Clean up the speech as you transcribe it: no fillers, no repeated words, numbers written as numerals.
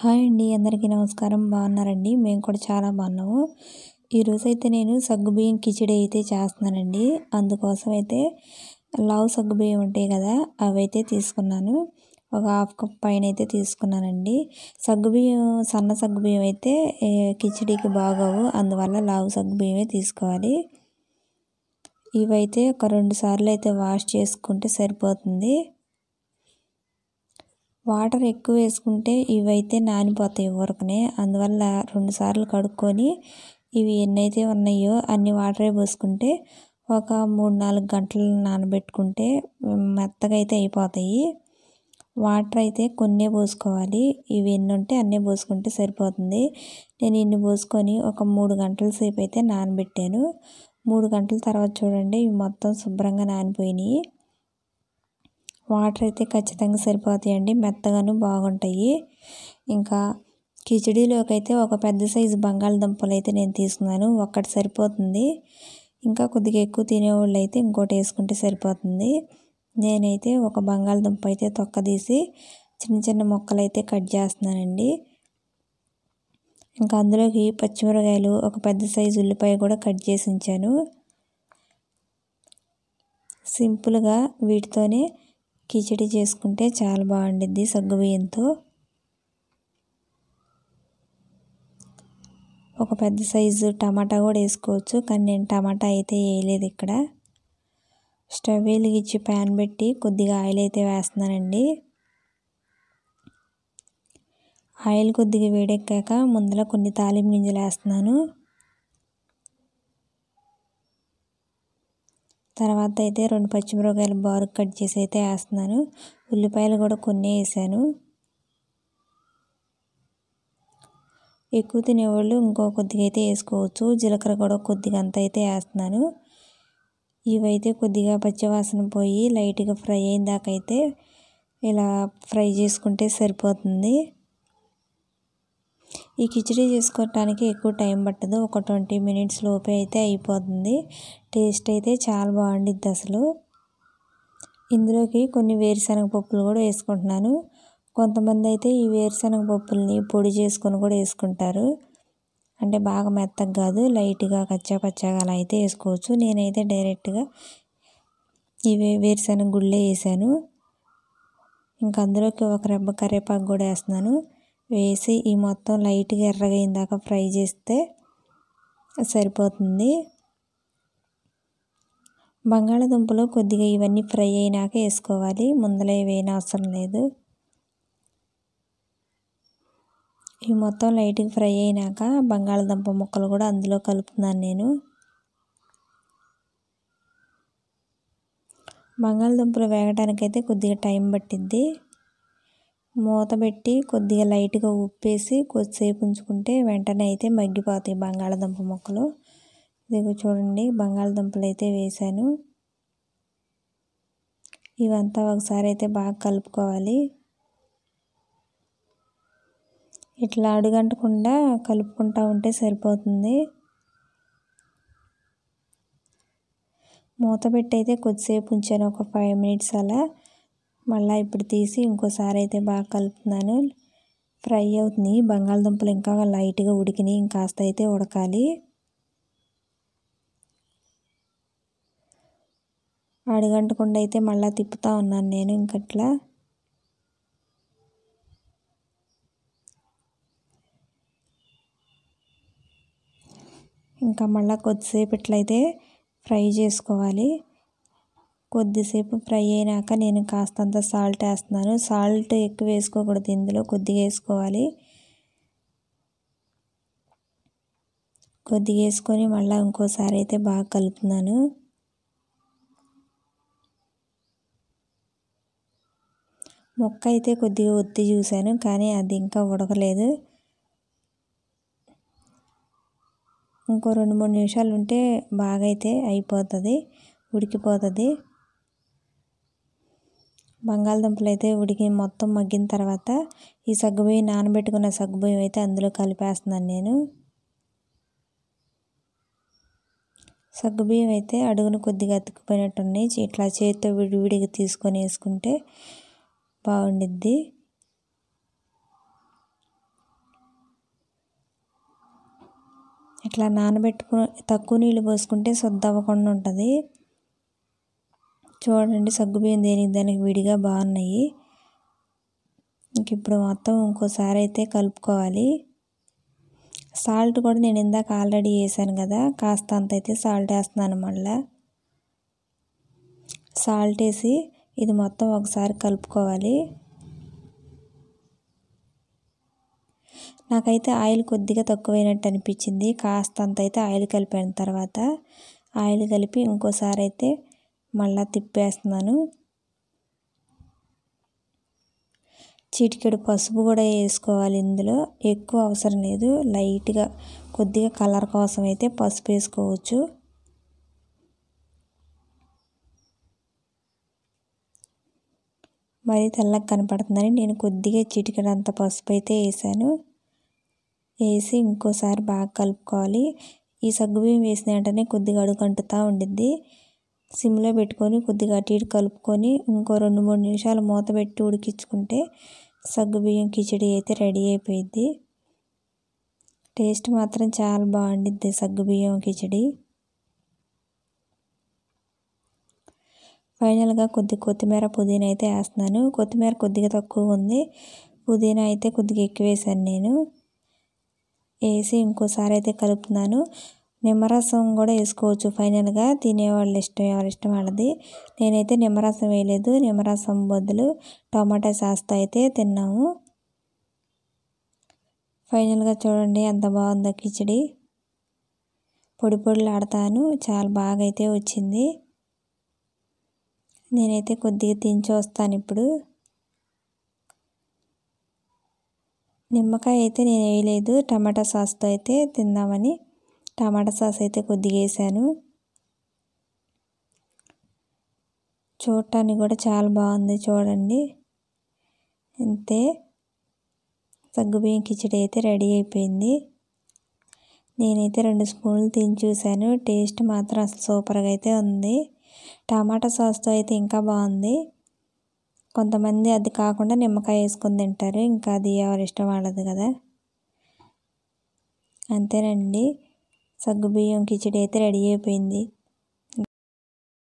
Hi అండి, అందరికీ నమస్కారం. బాగున్నారండి? మేము కూడా చాలా బాగున్నాము. ఈరోజైతే నేను సగ్గుబియ్యం కిచిడి అయితే చేస్తున్నానండి. అందుకోసం అయితే లావు సగ్గుబియ్యం ఉంటాయి కదా, అవైతే తీసుకున్నాను. ఒక హాఫ్ కప్ పైన అయితే తీసుకున్నానండి. సగ్గుబియ్యం, సన్న సగ్గుబియ్యం అయితే కిచిడికి బాగోవు, అందువల్ల లావు సగ్గుబియ్యమే తీసుకోవాలి. ఇవైతే ఒక 2 సార్లు అయితే వాష్ చేసుకుంటే సరిపోతుంది. వాటర్ ఎక్కువ వేసుకుంటే ఇవైతే నానిపోతాయి ఊరకనే. అందువల్ల 2 సార్లు కడుక్కొని ఇవి ఎన్నైతే ఉన్నాయో అన్ని వాటరే పోసుకుంటే ఒక 3-4 గంటలు నానబెట్టుకుంటే మెత్తగా అయితే అయిపోతాయి. వాటర్ అయితే కొన్నే పోసుకోవాలి. ఇవి ఎన్ని ఉంటే అన్నీ పోసుకుంటే సరిపోతుంది. నేను ఇన్ని పోసుకొని ఒక 3 గంటల సేపు అయితే నానబెట్టాను. 3 గంటల తర్వాత చూడండి, ఇవి మొత్తం శుభ్రంగా నానిపోయినాయి. వాటర్ అయితే ఖచ్చితంగా సరిపోతాయండి, మెత్తగాను బాగుంటాయి. ఇంకా కిచిడీలోకి అయితే ఒక పెద్ద సైజు బంగాళదుంపలు అయితే నేను తీసుకున్నాను. ఒక్కటి సరిపోతుంది. ఇంకా కొద్దిగా ఎక్కువ తినేవాళ్ళు అయితే ఇంకోటి వేసుకుంటే సరిపోతుంది. నేనైతే ఒక బంగాళదుంప అయితే తొక్క తీసి చిన్న చిన్న ముక్కలు అయితే కట్ చేస్తున్నానండి. ఇంకా అందులోకి పచ్చిమిరకాయలు, ఒక పెద్ద సైజు ఉల్లిపాయ కూడా కట్ చేసి ఉంచాను. సింపుల్గా వీటితోనే కిచిడి చేసుకుంటే చాలా బాగుండిద్ది సగ్గుబియ్యంతో. ఒక పెద్ద సైజు టమాటా కూడా వేసుకోవచ్చు, కానీ నేను టమాటా అయితే వేయలేదు ఇక్కడ. స్టవ్ వెలిగించి ప్యాన్ పెట్టి కొద్దిగా ఆయిల్ అయితే వేస్తున్నానండి. ఆయిల్ కొద్దిగా వేడెక్కాక ముందర కొన్ని తాలింపు గింజలు వేస్తున్నాను. తర్వాత అయితే 2 పచ్చిమిరపకాయలు బారుగా కట్ చేసి అయితే వేస్తున్నాను. ఉల్లిపాయలు కూడా కొన్ని వేసాను. ఎక్కువ తినేవాళ్ళు ఇంకో కొద్దిగా అయితే వేసుకోవచ్చు. జీలకర్ర కూడా కొద్దిగా అంత అయితే వేస్తున్నాను. ఇవైతే కొద్దిగా పచ్చివాసన పోయి లైట్గా ఫ్రై అయిన దాకా అయితే ఇలా ఫ్రై చేసుకుంటే సరిపోతుంది. ఈ కిచిడి చేసుకోవటానికి ఎక్కువ టైం పట్టదు, ఒక 20 మినిట్స్ లోపే అయితే అయిపోతుంది. టేస్ట్ అయితే చాలా బాగుండిద్ది అసలు. ఇందులోకి కొన్ని వేరుశనగ పప్పులు కూడా వేసుకుంటున్నాను. కొంతమంది అయితే ఈ వేరుశనగ పప్పుల్ని పొడి చేసుకొని కూడా వేసుకుంటారు. అంటే బాగా మెత్తగా కాదు, లైట్గా కచ్చా పచ్చాగా అలా అయితే వేసుకోవచ్చు. నేనైతే డైరెక్ట్గా ఇవి వేరుశనగ గుళ్ళే వేసాను. ఇంకా అందులోకి ఒక రెబ్బ కరివేపాకు కూడా వేస్తున్నాను. వేసి ఈ మొత్తం లైట్గా ఎర్రగా అయిన దాకా ఫ్రై చేస్తే సరిపోతుంది. బంగాళదుంపలు కొద్దిగా ఇవన్నీ ఫ్రై అయినాక వేసుకోవాలి, ముందలే వేయనవసరం లేదు. ఇవి మొత్తం లైట్గా ఫ్రై అయినాక బంగాళదుంప ముక్కలు కూడా అందులో కలుపుతున్నాను నేను. బంగాళదుంపలు వేగటానికైతే కొద్దిగా టైం పట్టిద్ది. మూత పెట్టి కొద్దిగా లైట్గా ఉప్పేసి కొద్దిసేపు ఉంచుకుంటే వెంటనే అయితే మగ్గిపోతాయి బంగాళదుంప ముక్కలు. ఇదిగో చూడండి, బంగాళదుంపలు అయితే వేసాను. ఇవంతా ఒకసారి అయితే బాగా కలుపుకోవాలి. ఇట్లా అడుగంటకుండా కలుపుకుంటూ ఉంటే సరిపోతుంది. మూత పెట్టి అయితే కొద్దిసేపు ఉంచాను, ఒక 5 మినిట్స్ అలా. మళ్ళీ ఇప్పుడు తీసి ఇంకోసారి అయితే బాగా కలుపుతున్నాను. ఫ్రై అవుతుంది. బంగాళదుంపలు ఇంకా లైట్గా ఉడికినాయి, ఇంకాస్త అయితే ఉడకాలి. అడుగంటకుండా అయితే మళ్ళీ తిప్పుతూ ఉన్నాను నేను ఇంకట్లా. ఇంకా మళ్ళీ కొద్దిసేపు ఇట్లయితే ఫ్రై చేసుకోవాలి. కొద్దిసేపు ఫ్రై అయినాక నేను కాస్తంత సాల్ట్ వేస్తున్నాను. సాల్ట్ ఎక్కువ వేసుకోకూడదు, ఇందులో కొద్దిగా వేసుకోవాలి. కొద్దిగా వేసుకొని మళ్ళీ ఇంకోసారి అయితే బాగా కలుపుతున్నాను. ముక్క అయితే కొద్దిగా ఒత్తి చూశాను, కానీ అది ఇంకా ఉడకలేదు. ఇంకో 2-3 నిమిషాలు ఉంటే బాగా అయితే అయిపోతుంది, ఉడికిపోతుంది. బంగాళదుంపలు అయితే ఉడికి మొత్తం మగ్గిన తర్వాత ఈ సగ్గుబియ్యం, నానబెట్టుకున్న సగ్గుబియ్యం అయితే అందులో కలిపేస్తున్నాను నేను. సగ్గుబియ్యం అయితే అడుగును కొద్దిగా అతుక్కుపోయినట్టున్నాయి. ఇట్లా చేతితో విడివిడిగా తీసుకొని వేసుకుంటే బాగుండిద్ది. ఇట్లా నానబెట్టుకుని తక్కువ నీళ్ళు పోసుకుంటే శుద్ధ అవ్వకుండా ఉంటుంది. చూడండి సగ్గుబియ్యం దానికి విడిగా బాగున్నాయి. ఇంక ఇప్పుడు మొత్తం ఇంకోసారి అయితే కలుపుకోవాలి. సాల్ట్ కూడా నేను ఇందాక ఆల్రెడీ వేసాను కదా, కాస్త అంత అయితే సాల్ట్ వేస్తున్నాను. మళ్ళీ సాల్ట్ వేసి ఇది మొత్తం ఒకసారి కలుపుకోవాలి. నాకైతే ఆయిల్ కొద్దిగా తక్కువైనట్టు అనిపించింది. కాస్త అంత అయితే ఆయిల్ కలిపిన తర్వాత ఆయిల్ కలిపి ఇంకోసారి అయితే మళ్ళీ తిప్పేస్తున్నాను. చిటికెడు పసుపు కూడా వేసుకోవాలి. ఇందులో ఎక్కువ అవసరం లేదు, లైట్గా కొద్దిగా కలర్ కోసం అయితే పసుపు వేసుకోవచ్చు. మరి తెల్లగా కనపడుతుందని నేను కొద్దిగా చిటికెడు అంత పసుపు అయితే వేసాను. వేసి ఇంకోసారి బాగా కలుపుకోవాలి. ఈ సగ్గుబియ్యం వేసిన వెంటనే కొద్దిగా అడుగంటుతూ ఉండిద్ది. సిమ్లో పెట్టుకొని కొద్దిగా అటు ఇటు కలుపుకొని ఇంకో 2-3 నిమిషాలు మూత పెట్టి ఉడికించుకుంటే సగ్గుబియ్యం కిచిడి అయితే రెడీ అయిపోయింది. టేస్ట్ మాత్రం చాలా బాగుండిద్ది సగ్గుబియ్యం కిచిడి. ఫైనల్గా కొత్తిమీర పుదీనా అయితే వేస్తున్నాను. కొత్తిమీర కొద్దిగా తక్కువ ఉంది, పుదీనా అయితే కొద్దిగా ఎక్కువ వేసాను నేను. వేసి ఇంకోసారి అయితే కలుపుతున్నాను. నిమ్మరసం కూడా వేసుకోవచ్చు ఫైనల్గా, తినేవాళ్ళు ఇష్టం, ఎవరి ఇష్టం వాళ్ళది. నేనైతే నిమ్మరసం వేయలేదు, నిమ్మరసం బదులు టమాటా సాస్తో అయితే తిన్నాము. ఫైనల్గా చూడండి ఎంత బాగుందో కిచిడి. పొడి పొడిలాడుతాను, చాలా బాగా అయితే వచ్చింది. నేనైతే కొద్దిగా తిని చూస్తాను ఇప్పుడు. నిమ్మకాయ అయితే నేను వేయలేదు, టమాటా సాస్తో అయితే తిందామని టమాటా సాస్ అయితే కొద్దిగా వేసాను. చూడటానికి కూడా చాలా బాగుంది చూడండి. అంతే, సగ్గుబియ్యం కిచిడి అయితే రెడీ అయిపోయింది. నేనైతే 2 స్పూన్లు తిని చూశాను, టేస్ట్ మాత్రం అసలు సూపర్గా అయితే ఉంది. టమాటా సాస్తో అయితే ఇంకా బాగుంది. కొంతమంది అది కాకుండా నిమ్మకాయ వేసుకొని తింటారు, ఇంకా అది ఎవరి ఇష్టం వాళ్ళది కదా. అంతేనండి, సగ్గుబియ్యం కిచిడి అయితే రెడీ అయిపోయింది.